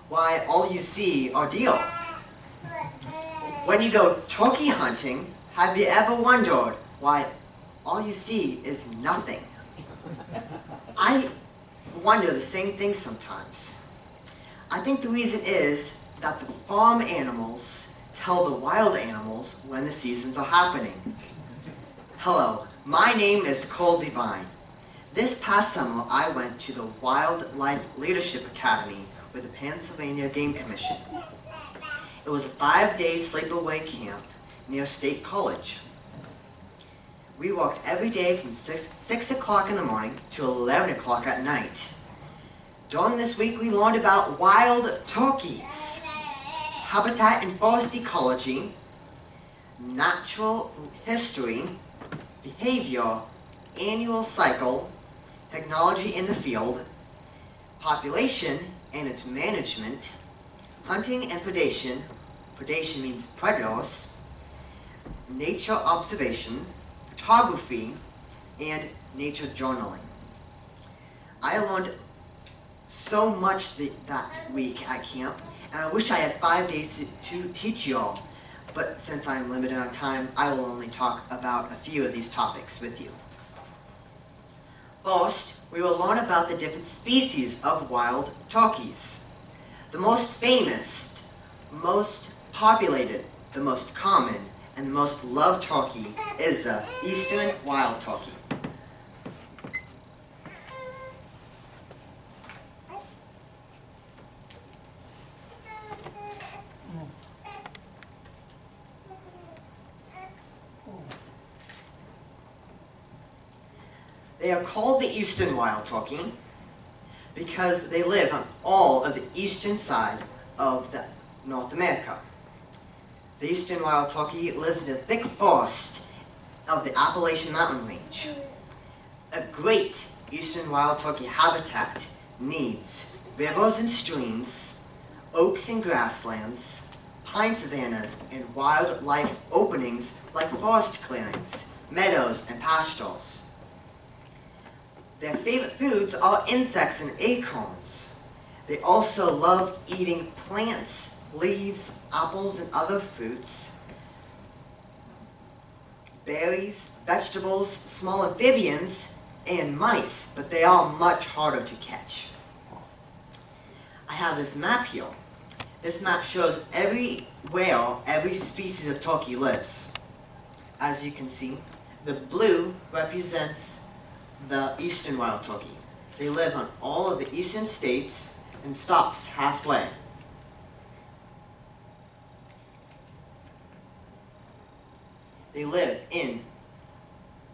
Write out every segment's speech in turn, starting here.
why all you see are deer. When you go turkey hunting, have you ever wondered why all you see is nothing? I wonder the same thing sometimes. I think the reason is that the farm animals tell the wild animals when the seasons are happening. Hello, my name is Devine. This past summer, I went to the Wildlife Leadership Academy with the Pennsylvania Game Commission. It was a 5-day sleepaway camp near State College. We walked every day from 6 o'clock in the morning to 11 o'clock at night. During this week, we learned about wild turkeys, habitat and forest ecology, natural history, behavior, annual cycle, technology in the field, population and its management, hunting and predation. Predation means predators, nature observation, photography, and nature journaling. I learned so much that week at camp, and I wish I had 5 days to teach you all. But since I'm limited on time, I will only talk about a few of these topics with you. First, we will learn about the different species of wild turkeys. The most famous, most populated, the most common, and the most loved turkey is the eastern wild turkey. They are called the eastern wild turkey because they live on all of the eastern side of North America. The eastern wild turkey lives in the thick forest of the Appalachian mountain range. A great eastern wild turkey habitat needs rivers and streams, oaks and grasslands, pine savannas, and wildlife openings like forest clearings, meadows, and pastures. Their favorite foods are insects and acorns. They also love eating plants, leaves, apples, and other fruits, berries, vegetables, small amphibians, and mice, but they are much harder to catch. I have this map here. This map shows where every species of turkey lives. As you can see, the blue represents the eastern wild turkey. They live on all of the eastern states and stops halfway. They live in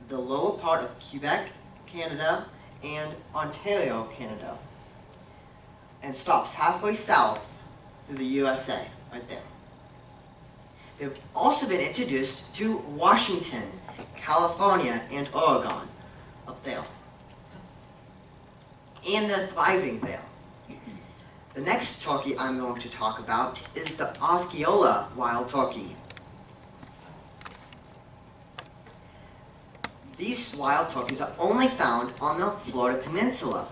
the lower part of Quebec, Canada, and Ontario, Canada, and stops halfway south through the USA, right there. They've also been introduced to Washington, California, and Oregon, up there. And they're thriving there. The next turkey I'm going to talk about is the Osceola wild turkey. These wild turkeys are only found on the Florida Peninsula,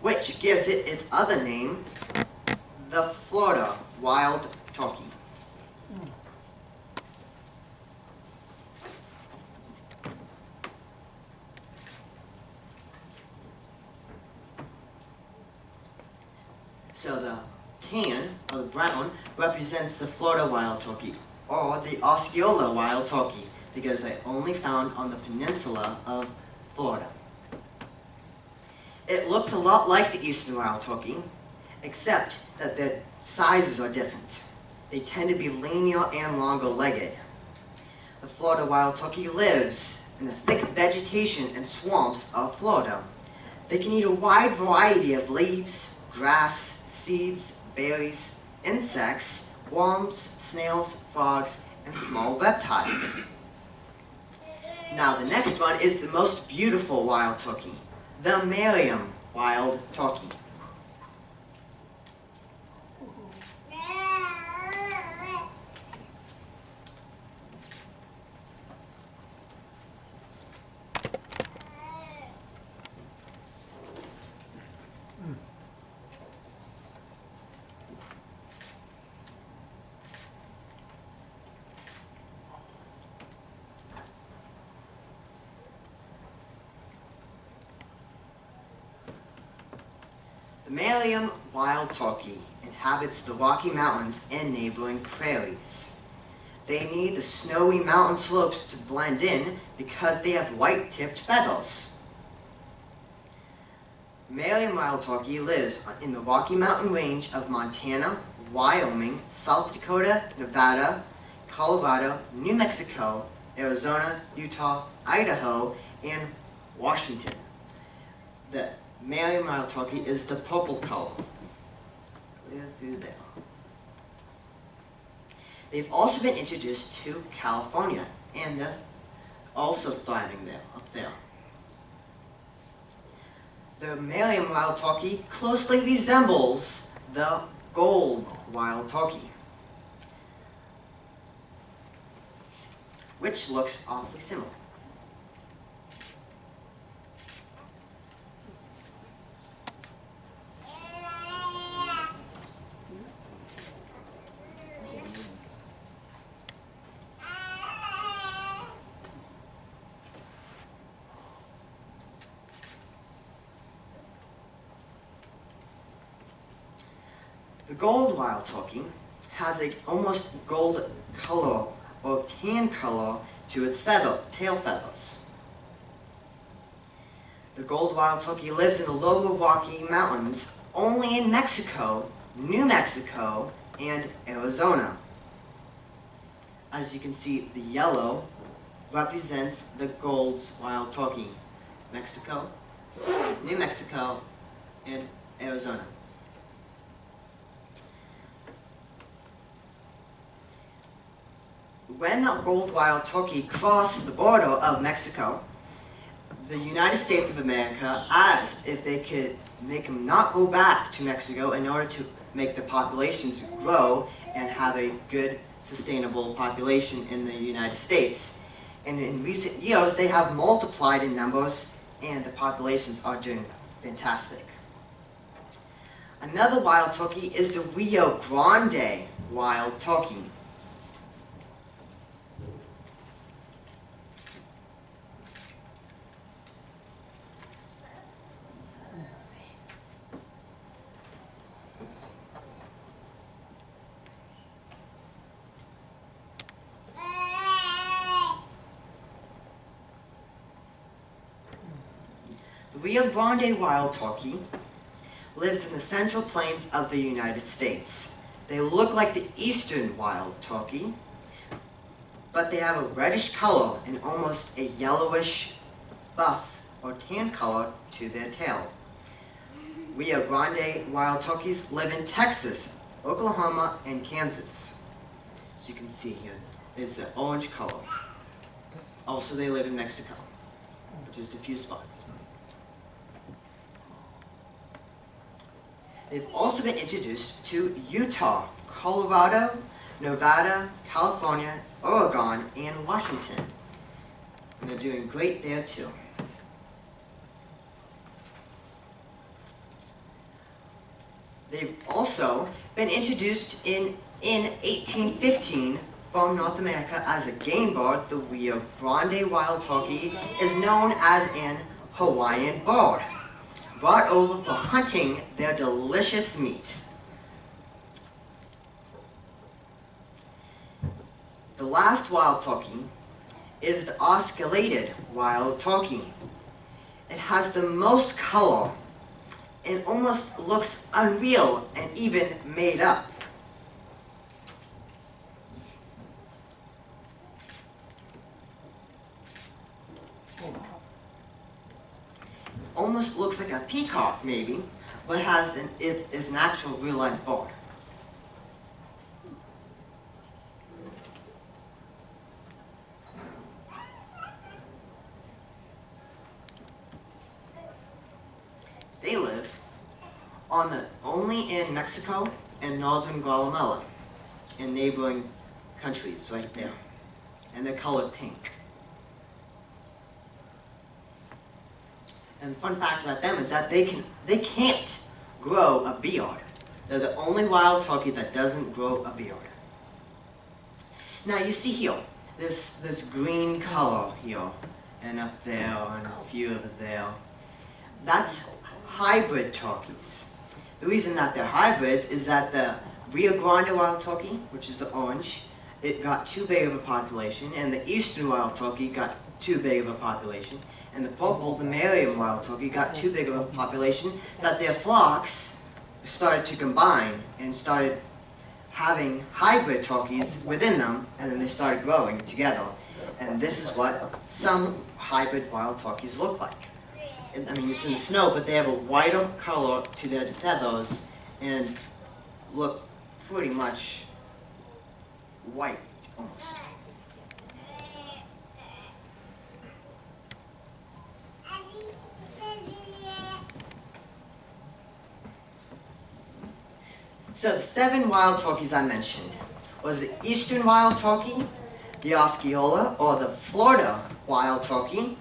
which gives it its other name, the Florida wild turkey. So the tan, or the brown, represents the Florida wild turkey, or the Osceola wild turkey, because they're only found on the peninsula of Florida. It looks a lot like the eastern wild turkey, except that their sizes are different. They tend to be leaner and longer-legged. The Florida wild turkey lives in the thick vegetation and swamps of Florida. They can eat a wide variety of leaves, grass, seeds, berries, insects, worms, snails, frogs, and small reptiles. Now the next one is the most beautiful wild turkey, the Merriam wild turkey. Malian wild turkey inhabits the Rocky Mountains and neighboring prairies. They need the snowy mountain slopes to blend in because they have white-tipped feathers. Malian wild turkey lives in the Rocky Mountain range of Montana, Wyoming, South Dakota, Nevada, Colorado, New Mexico, Arizona, Utah, Idaho, and Washington. The Malian wild turkey is the purple color. Clear through there. They've also been introduced to California, and they're also thriving there, up there. The Malian wild turkey closely resembles the gold wild turkey, which looks awfully similar. The gold wild turkey has an almost gold color or tan color to its tail feathers. The gold wild turkey lives in the lower Rocky Mountains only in Mexico, New Mexico, and Arizona. As you can see, the yellow represents the gold wild turkey. Mexico, New Mexico, and Arizona. When the gold wild turkey crossed the border of Mexico, the United States of America asked if they could make them not go back to Mexico in order to make the populations grow and have a good, sustainable population in the United States. And in recent years, they have multiplied in numbers, and the populations are doing fantastic. Another wild turkey is the Rio Grande wild turkey. The Rio Grande wild turkey lives in the central plains of the United States. They look like the eastern wild turkey, but they have a reddish color and almost a yellowish buff or tan color to their tail. Rio Grande wild turkeys live in Texas, Oklahoma, and Kansas. As you can see here, is the orange color. Also, they live in Mexico, just a few spots. They've also been introduced to Utah, Colorado, Nevada, California, Oregon, and Washington. And they're doing great there too. They've also been introduced in 1815 from North America as a game bird. The Rio Grande wild turkey is known as an Hawaiian bird, brought over for hunting their delicious meat. The last wild turkey is the osculated wild turkey. It has the most color and almost looks unreal and even made up. Almost looks like a peacock, maybe, but is an actual real-life bird. They live only in Mexico and northern Guatemala, and neighboring countries right there, and they're colored pink. And the fun fact about them is that they can't grow a beard. They're the only wild turkey that doesn't grow a beard. Now you see here, this green color here, and up there, and a few over there. That's hybrid turkeys. The reason that they're hybrids is that the Rio Grande wild turkey, which is the orange, it got too big of a population, and the eastern wild turkey got too big of a population, and the purple, the Merriam wild turkey, got too big of a population that their flocks started to combine and started having hybrid turkeys within them, and then they started growing together. And this is what some hybrid wild turkeys look like. I mean, it's in the snow, but they have a whiter color to their feathers and look pretty much white, almost. So the 7 wild turkeys I mentioned was the eastern wild turkey, the Osceola, or the Florida wild turkey,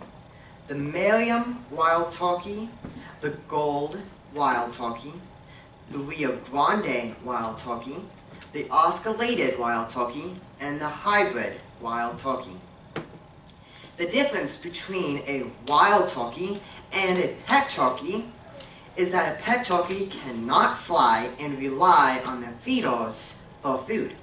the Merriam wild turkey, the Gold wild turkey, the Rio Grande wild turkey, the osculated wild turkey, and the hybrid wild turkey. The difference between a wild turkey and a pet turkey is that a pet turkey cannot fly and rely on their feeders for food.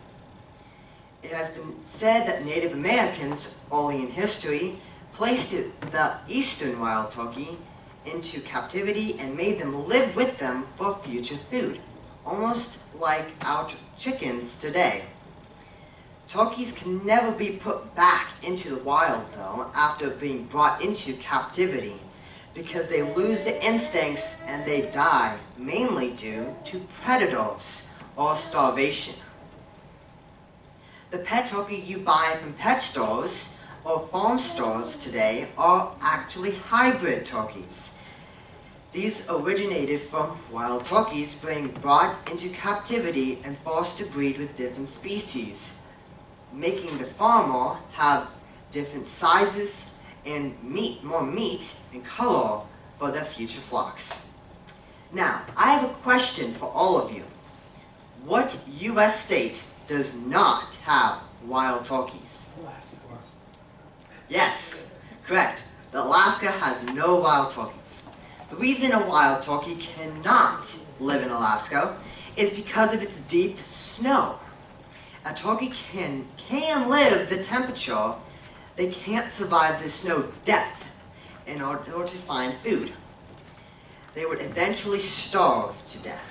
It has been said that Native Americans, early in history, placed the eastern wild turkey into captivity and made them live with them for future food, almost like our chickens today. Turkeys can never be put back into the wild, though, after being brought into captivity, because they lose the instincts and they die, mainly due to predators or starvation. The pet turkey you buy from pet stores or farm stores today are actually hybrid turkeys. These originated from wild turkeys being brought into captivity and forced to breed with different species, making the farmer have different sizes and more meat and color for their future flocks. Now, I have a question for all of you. What U.S. state does not have wild turkeys? Yes, correct. Alaska has no wild turkeys. The reason a wild turkey cannot live in Alaska is because of its deep snow. A turkey can live the temperature. They can't survive the snow depth in order to find food. They would eventually starve to death.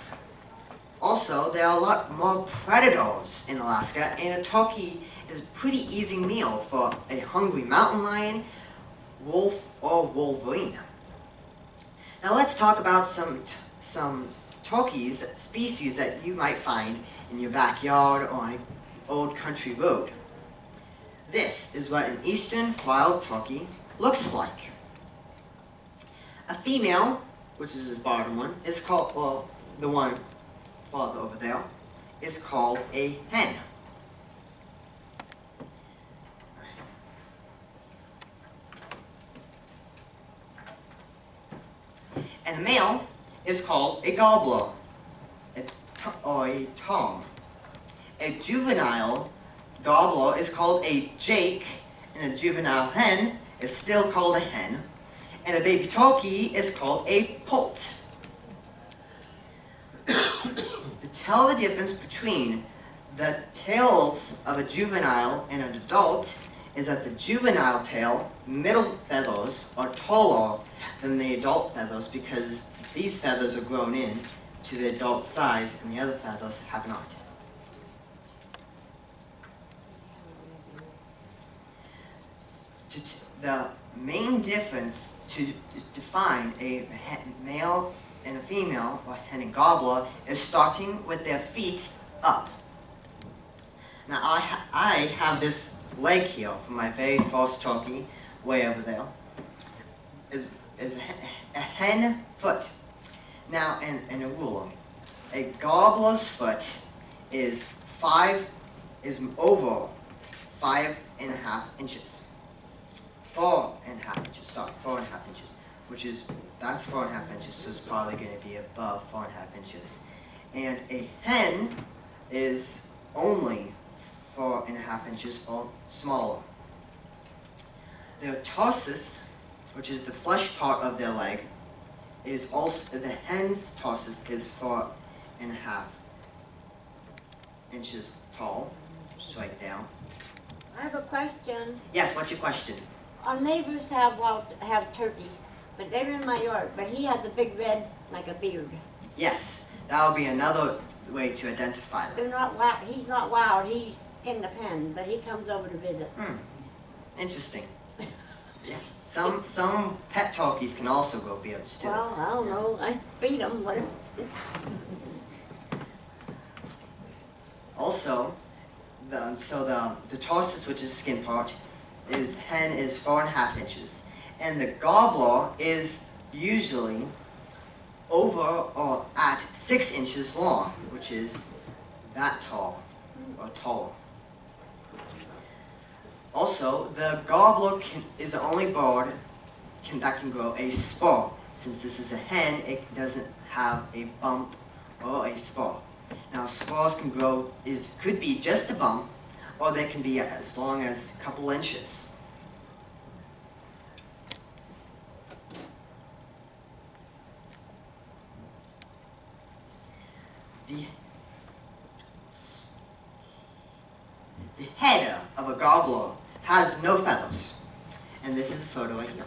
Also, there are a lot more predators in Alaska, and a turkey is a pretty easy meal for a hungry mountain lion, wolf, or wolverine. Now let's talk about some turkeys, species that you might find in your backyard or on an old country road. This is what an eastern wild turkey looks like. A female, which is this bottom one, is called, well, the one farther over there, is called a hen. And a male is called a gobbler, or a tom. A juvenile gobbler is called a jake, and a juvenile hen is still called a hen, and a baby turkey is called a poult. To tell the difference between the tails of a juvenile and an adult is that the juvenile tail middle feathers are taller than the adult feathers because these feathers are grown in to the adult size and the other feathers have not. The main difference to define a male and a female, or hen and gobbler, is starting with their feet up. Now I have this leg here from my very first turkey, way over there, is a hen foot. Now, and a ruler. A gobbler's foot is over 5.5 inches. 4.5 inches, sorry, 4.5 inches, which is, that's 4.5 inches, so it's probably going to be above 4.5 inches. And a hen is only 4.5 inches or smaller. Their tarsus, which is the flesh part of their leg, is also, the hen's tarsus is 4.5 inches tall, just right there. I have a question. Yes, what's your question? Our neighbors have turkeys, but they're in my yard. But he has a big red, like a beard. Yes, that would be another way to identify them. They're not wild. He's not wild. He's in the pen, but he comes over to visit. Interesting. Yeah. Some pet turkeys can also grow beards too. Well, I don't know. I feed them. Also, the tarsus, which is the skin part, the hen is 4.5 inches, and the gobbler is usually over or at 6 inches long, which is that tall or taller. Also, the gobbler is the only bird that can grow a spur. Since this is a hen, it doesn't have a bump or a spur. Now, spurs could be just a bump, or they can be as long as a couple inches. The head of a gobbler has no feathers, and this is a photo right here.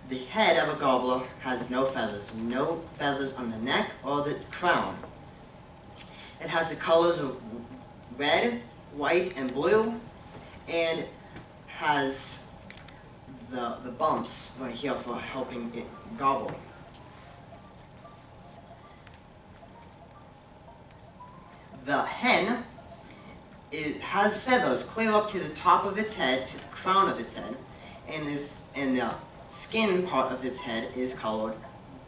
The head of a gobbler has no feathers on the neck or the crown. It has the colors of red, white, and blue, and has the bumps right here for helping it gobble. The hen, it has feathers clear up to the top of its head, to the crown of its head, and the skin part of its head is colored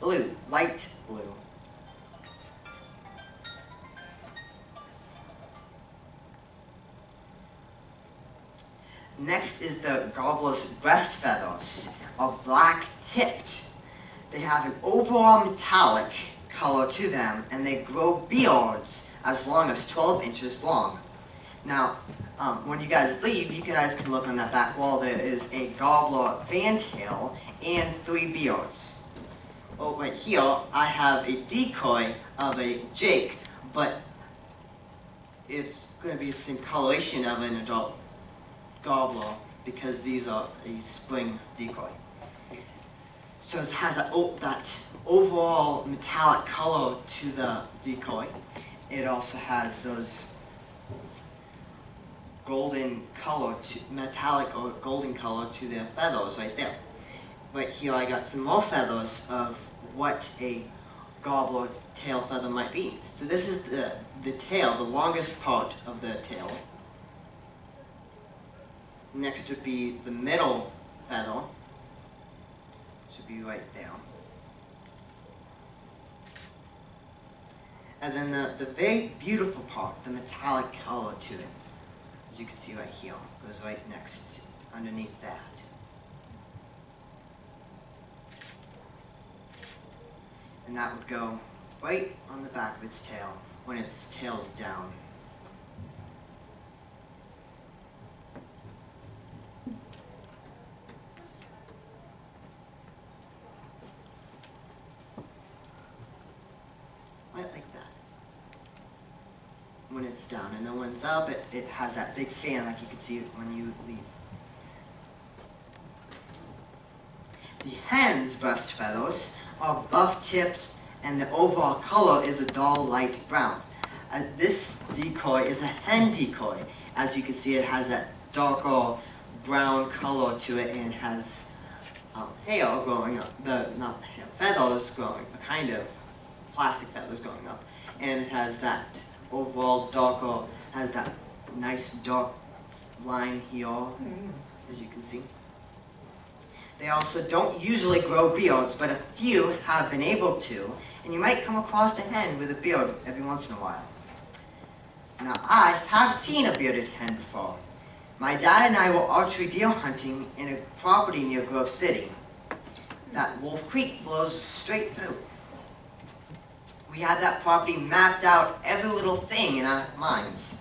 blue, light blue. Next is the gobbler's breast feathers, are black tipped. They have an overall metallic color to them, and they grow beards as long as 12 inches long. Now, when you guys leave, you guys can look on that back wall. There is a gobbler fantail and 3 beards. Oh, right here, I have a decoy of a jake, but it's going to be the same coloration of an adult gobbler because these are a spring decoy. So it has that overall metallic color to the decoy. It also has those metallic or golden color to their feathers right there. Right here I got some more feathers of what a gobbler tail feather might be. So this is the tail, the longest part of the tail. Next would be the middle feather, which would be right there. And then the very beautiful part, the metallic color to it, as you can see right here, goes right next, underneath that. And that would go right on the back of its tail when its tail's down. Right like that. When it's down, and then when it's up, it has that big fan like you can see when you leave. The hen's breast feathers are buff-tipped, and the overall color is a dull light brown. This decoy is a hen decoy. As you can see, it has that darker brown color to it, and has hair growing up. Not hair, feathers growing, a kind of plastic feathers growing up, and it has that overall darker, has that nice dark line here, as you can see. They also don't usually grow beards, but a few have been able to, and you might come across a hen with a beard every once in a while. Now, I have seen a bearded hen before. My dad and I were archery deer hunting in a property near Grove City. That Wolf Creek flows straight through. We had that property mapped out, every little thing in our minds,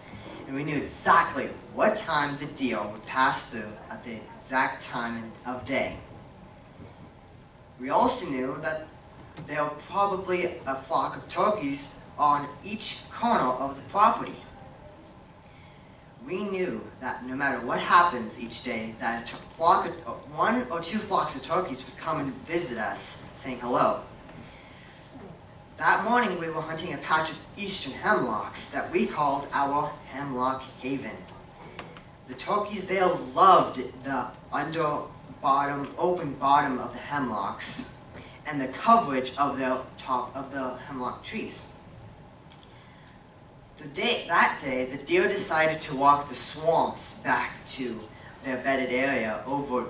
and we knew exactly what time the deer would pass through at the exact time of day. We also knew that there were probably a flock of turkeys on each corner of the property. We knew that no matter what happens each day, that one or two flocks of turkeys would come and visit us, saying hello. That morning we were hunting a patch of eastern hemlocks that we called our hemlock haven. The turkeys there loved the open bottom of the hemlocks and the coverage of the top of the hemlock trees. That day, the deer decided to walk the swamps back to their bedded area over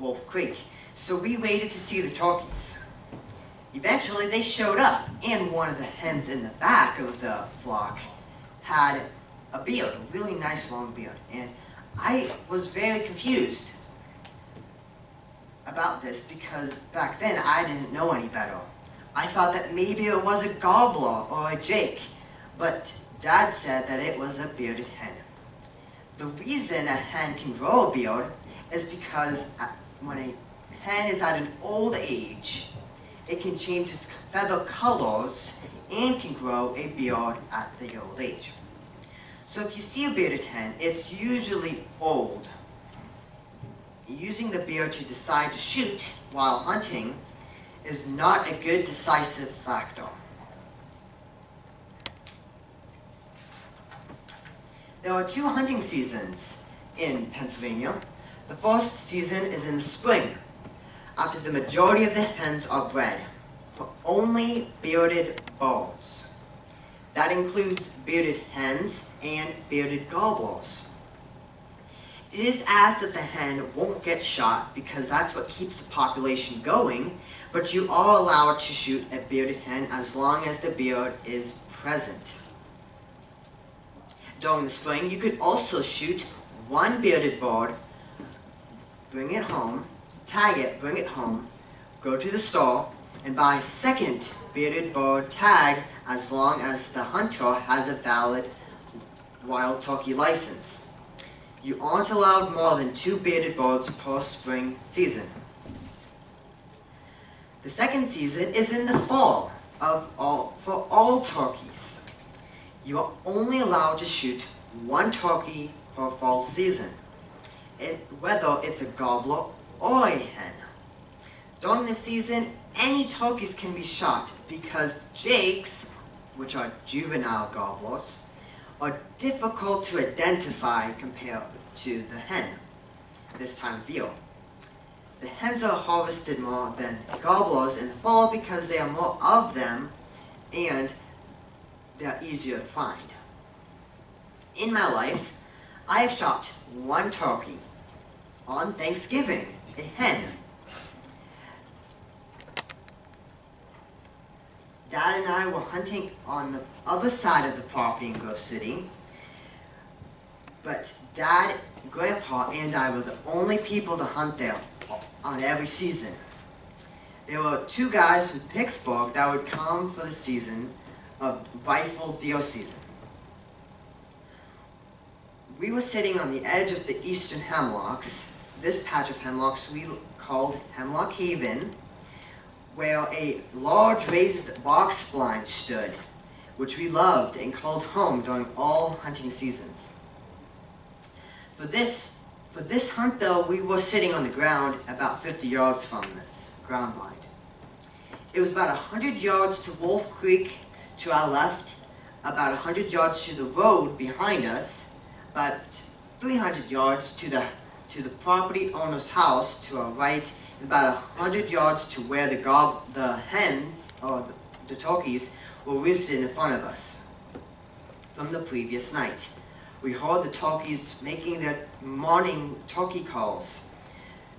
Wolf Creek, so we waited to see the turkeys. Eventually, they showed up, and one of the hens in the back of the flock had a beard, a really nice long beard, and I was very confused about this because back then I didn't know any better. I thought that maybe it was a gobbler or a jake, but Dad said that it was a bearded hen. The reason a hen can grow a beard is because when a hen is at an old age, it can change its feather colors and can grow a beard at the old age. So if you see a bearded hen, it's usually old. Using the beard to decide to shoot while hunting is not a good decisive factor. There are 2 hunting seasons in Pennsylvania. The first season is in the spring, after the majority of the hens are bred for only bearded birds. That includes bearded hens and bearded gobblers. It is asked that the hen won't get shot because that's what keeps the population going, but you are allowed to shoot a bearded hen as long as the beard is present. During the spring, you could also shoot one bearded bird, bring it home, tag it, bring it home, go to the store, and buy a second bearded bird tag as long as the hunter has a valid wild turkey license. You aren't allowed more than 2 bearded birds per spring season. The second season is in the fall for all turkeys. You are only allowed to shoot 1 turkey per fall season, whether it's a gobbler or a hen. During the season, any turkeys can be shot because jakes, which are juvenile gobblers, are difficult to identify compared to the hen this time of year. The hens are harvested more than gobblers in the fall because there are more of them and they're easier to find. In my life, I have shot 1 turkey on Thanksgiving, a hen. Dad and I were hunting on the other side of the property in Grove City, but Dad, Grandpa, and I were the only people to hunt there on every season. There were 2 guys from Pittsburgh that would come for the season of rifle deer season. We were sitting on the edge of the eastern hemlocks, this patch of hemlocks we called Hemlock Haven, where a large raised box blind stood, which we loved and called home during all hunting seasons. For this hunt though, we were sitting on the ground about 50 yards from this ground blind. It was about 100 yards to Wolf Creek to our left, about 100 yards to the road behind us, about 300 yards to the property owner's house to our right, and about 100 yards to where the hens, or the turkeys, were roosted in front of us from the previous night. We heard the turkeys making their morning turkey calls.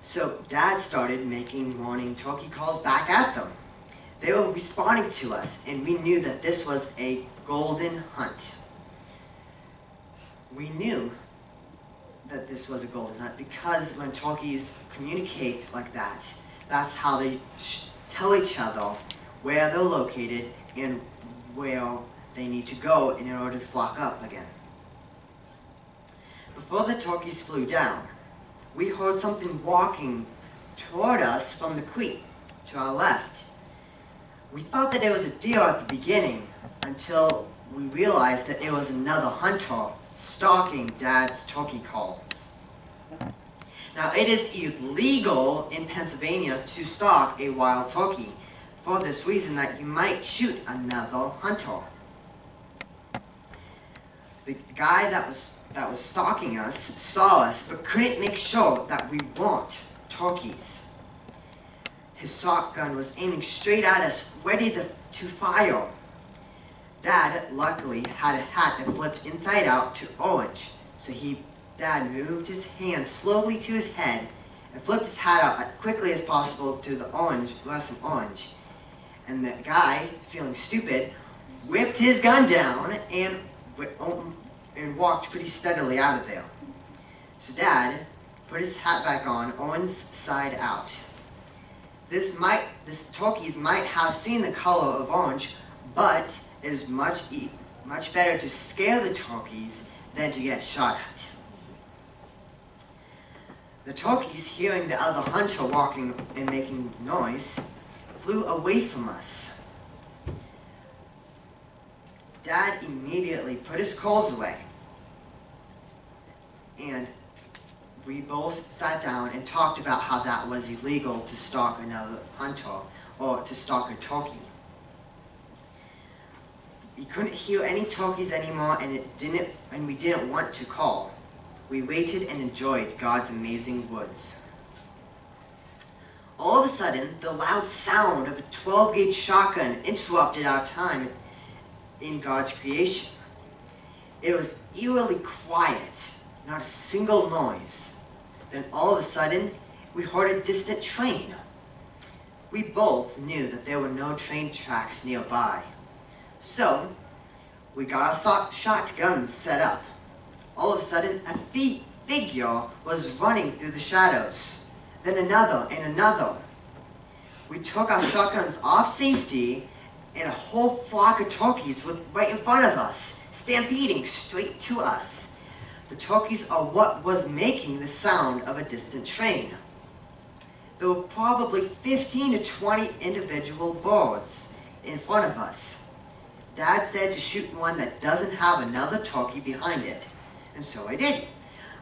So Dad started making morning turkey calls back at them. They were responding to us, and we knew that this was a golden hunt. We knew that this was a golden hunt because when turkeys communicate like that, that's how they tell each other where they're located and where they need to go in order to flock up again. Before the turkeys flew down, we heard something walking toward us from the creek to our left. We thought that it was a deer at the beginning until we realized that it was another hunter stalking Dad's turkey calls. Now, it is illegal in Pennsylvania to stalk a wild turkey for this reason that you might shoot another hunter. The guy that was stalking us saw us but couldn't make sure that we weren't turkeys. His shotgun was aiming straight at us, ready to fire. Dad, luckily, had a hat that flipped inside out to orange, so Dad moved his hand slowly to his head and flipped his hat out as quickly as possible to the fluorescent orange. And the guy, feeling stupid, whipped his gun down and walked pretty steadily out of there. So Dad put his hat back on, orange side out. This turkeys might have seen the color of orange, but it is much better to scare the turkeys than to get shot at. The turkeys, hearing the other hunter walking and making noise, flew away from us. Dad immediately put his calls away, and we both sat down and talked about how that was illegal to stalk another hunter or to stalk a turkey. We couldn't hear any turkeys anymore, and we didn't want to call. We waited and enjoyed God's amazing woods. All of a sudden, the loud sound of a 12-gauge shotgun interrupted our time in God's creation. It was eerily quiet, not a single noise. Then all of a sudden, we heard a distant train. We both knew that there were no train tracks nearby. So, we got our shotguns set up. All of a sudden, a figure was running through the shadows. Then another and another. We took our shotguns off safety, and a whole flock of turkeys was right in front of us, stampeding straight to us. The turkeys are what was making the sound of a distant train. There were probably 15 to 20 individual birds in front of us. Dad said to shoot one that doesn't have another turkey behind it. And so I did.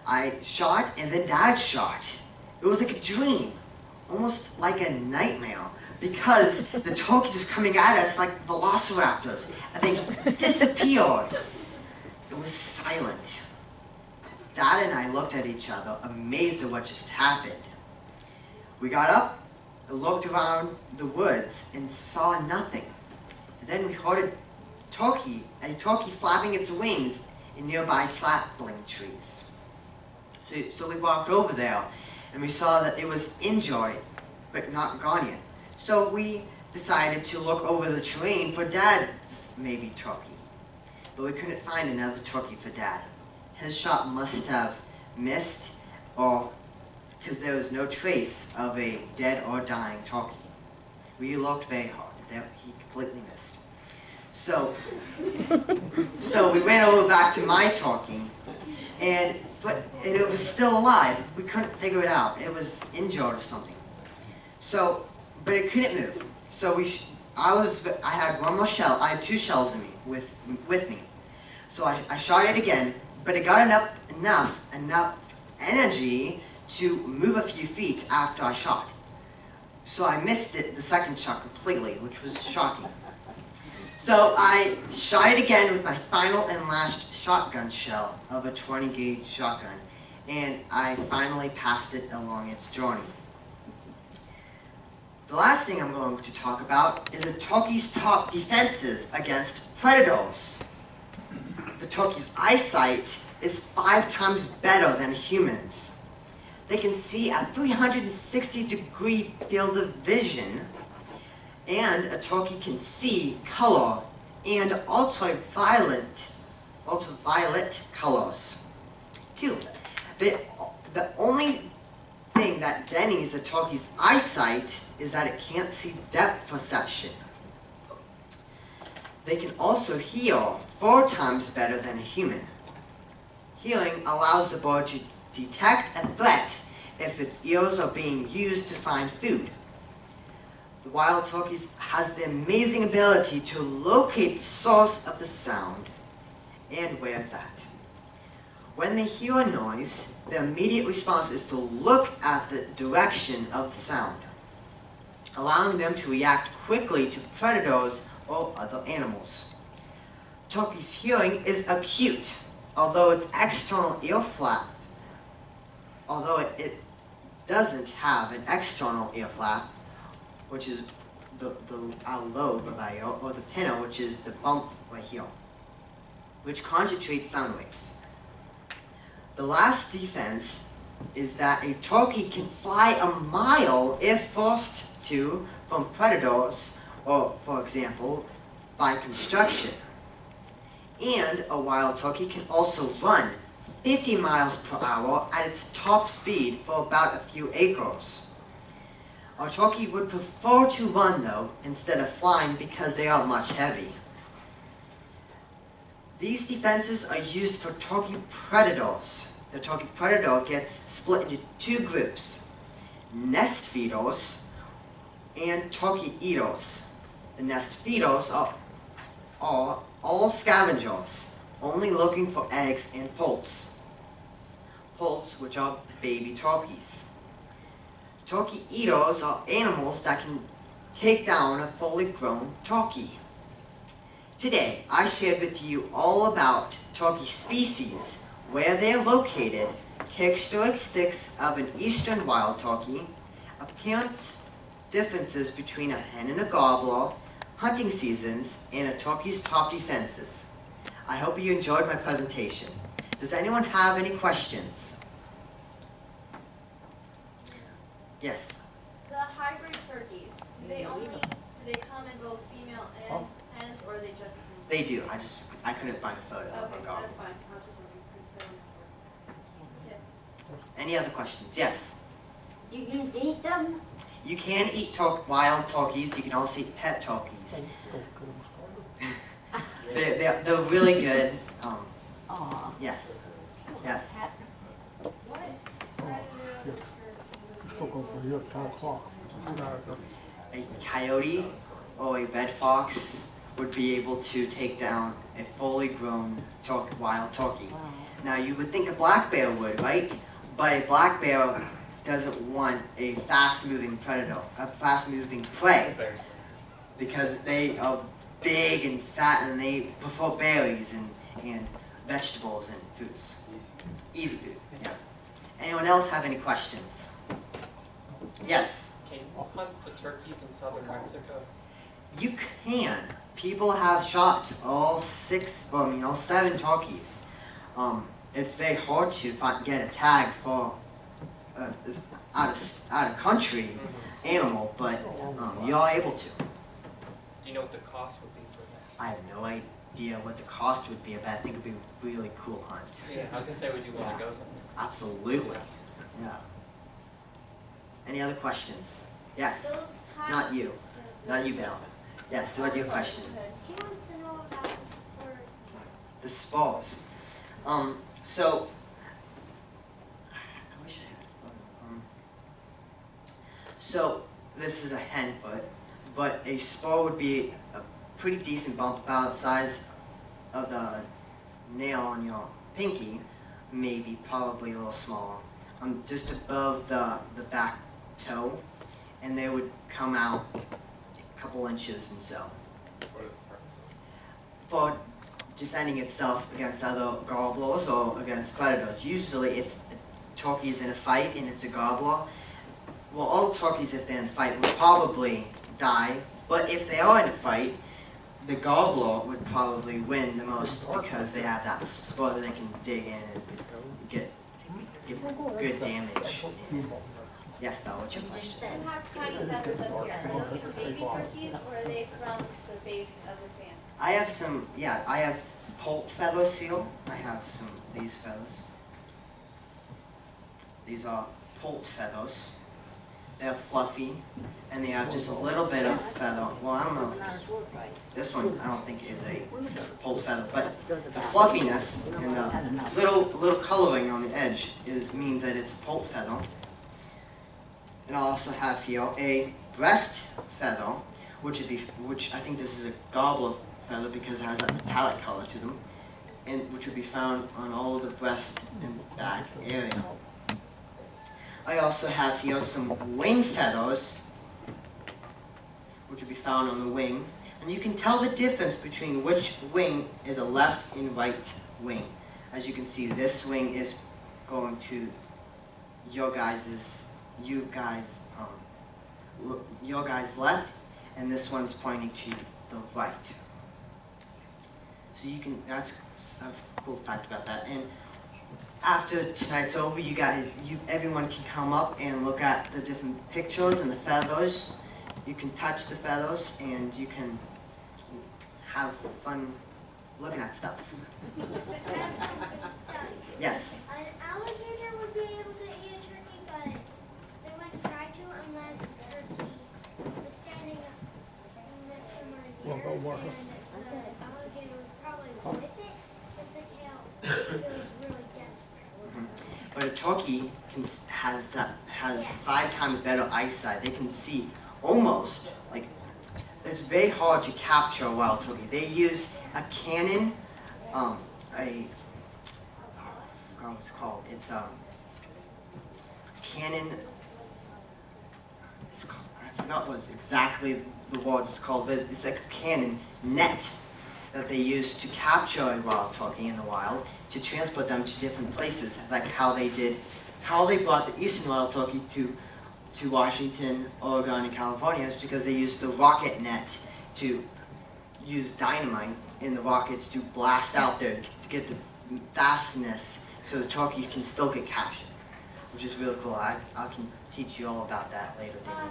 I shot, and then Dad shot. It was like a dream, almost like a nightmare, because the turkeys were coming at us like velociraptors, and they disappeared. It was silent. Dad and I looked at each other, amazed at what just happened. We got up and looked around the woods and saw nothing. And then we heard a turkey flapping its wings in nearby sapling trees. So we walked over there, and we saw that it was injured, but not gone yet. So we decided to look over the terrain for Dad's maybe turkey. But we couldn't find another turkey for Dad. His shot must have missed, or because there was no trace of a dead or dying turkey. We looked very hard. He completely missed. So we went over back to my turkey, but it was still alive. We couldn't figure it out. It was injured or something. But it couldn't move. So I had one more shell. I had 2 shells in me with me. So I shot it again, but it got enough energy to move a few feet after I shot. So I missed it the second shot completely, which was shocking. So I shot it again with my final and last shotgun shell of a 20-gauge shotgun, and I finally passed it along its journey. The last thing I'm going to talk about is a turkey's top defenses against predators. The turkey's eyesight is 5 times better than humans. They can see a 360-degree field of vision, and a turkey can see color and ultraviolet colors too. The only thing that denies a turkey's eyesight is that it can't see depth perception. They can also hear 4 times better than a human. Hearing allows the bird to detect a threat if its ears are being used to find food. the wild turkeys has the amazing ability to locate the source of the sound and where it's at. When they hear a noise, their immediate response is to look at the direction of the sound, allowing them to react quickly to predators or other animals. Turkey's hearing is acute, although its external ear flap, it doesn't have an external ear flap, which is the lobe of our ear, or the pinna, which is the bump right here, which concentrates sound waves. The last defense is that a turkey can fly a mile if forced to from predators, or, for example, by construction. And a wild turkey can also run 50 miles per hour at its top speed for about a few acres. A turkey would prefer to run, though, instead of flying because they are much heavy. These defenses are used for turkey predators. The turkey predator gets split into two groups: nest feeders and turkey eaters. The nest feeders are all scavengers, only looking for eggs and poults. Poults, which are baby turkeys. Turkey eaters are animals that can take down a fully grown turkey. Today, I shared with you all about turkey species, where they are located, characteristics of an eastern wild turkey, appearance differences between a hen and a gobbler, hunting seasons, and a turkey's top defenses. I hope you enjoyed my presentation. Does anyone have any questions? Yes? The hybrid turkeys, do they come in both female and hens, or are they just hens? They do. I couldn't find a photo of a Okay, gobbler. that's fine. I'll just wondering because they don't have Any other questions? Yes? Do you eat them? You can eat wild turkeys. You can also eat pet turkeys. They're really good. Aw. Yes. Yes. What side of the A coyote or a red fox would be able to take down a fully grown wild turkey. Now you would think a black bear would, right? But a black bear doesn't want a fast-moving predator, a fast-moving prey, because they are big and fat and they prefer berries and vegetables and fruits. Easy food, yeah. Anyone else have any questions? Yes? Can you hunt the turkeys in southern Mexico? You can. People have shot all 7 turkeys. It's very hard to get a tag for out of country animal, but you are able to. Do you know what the cost would be for that? I have no idea what the cost would be, but I think it would be a really cool hunt. Yeah, I was gonna say, would you want to go somewhere? Absolutely. Yeah. Any other questions? Yes. Those types. Not you. Not you, Bill. Yes, what do you have a question? He wants to know about the spurs. The spores. So, I wish I had. So, this is a hen foot, but a spur would be a pretty decent bump, about the size of the nail on your pinky, maybe, probably a little smaller, just above the back toe, and they would come out a couple inches and so. What is the purpose For defending itself against other gobblers or against predators. Usually if a turkey is in a fight and it's a gobbler, well, all turkeys, if they're in a fight, would probably die, but if they are in a fight, the gobbler would probably win the most because they have that spot that they can dig in and get good damage. Yes, Belle, what's your question? You have tiny feathers up here. Are those for baby turkeys, or are they from the base of the fan? I have some, yeah, I have poult feathers here. I have some of these feathers. These are poult feathers. They're fluffy, and they have just a little bit of feather. Well, I don't know if this one I don't think is a poult feather, but the fluffiness and the little coloring on the edge means that it's a poult feather. And I also have here a breast feather, which I think this is a gobbler feather because it has that metallic color to them, and which would be found on all of the breast and back area. I also have here some wing feathers, which would be found on the wing, and you can tell the difference between which wing is a left and right wing. As you can see, this wing is going to your guys' left, and this one's pointing to the right. So you can, that's a cool fact about that. And after tonight's over, everyone can come up and look at the different pictures and the feathers. You can touch the feathers and you can have fun looking at stuff. Yes? An alligator would be able to eat a turkey, but they wouldn't try to unless the turkey was standing next somewhere near, and the alligator was probably with it with the tail. It was really desperate. But a turkey has 5 times better eyesight. They can see almost, like, it's very hard to capture a wild turkey. They use a cannon, I forgot what it's called. It's a cannon, I forgot what exactly the word it's called, but it's like a cannon net that they use to capture a wild turkey in the wild, to transport them to different places, like how they brought the eastern wild turkey to Washington, Oregon, and California is because they used the rocket net to use dynamite in the rockets to blast out there to get the fastness so the turkeys can still get captured, which is really cool. I can teach you all about that later, David.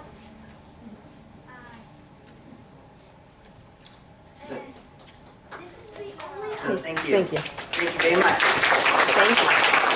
So thank you. Thank you. Thank you very much. Thank you.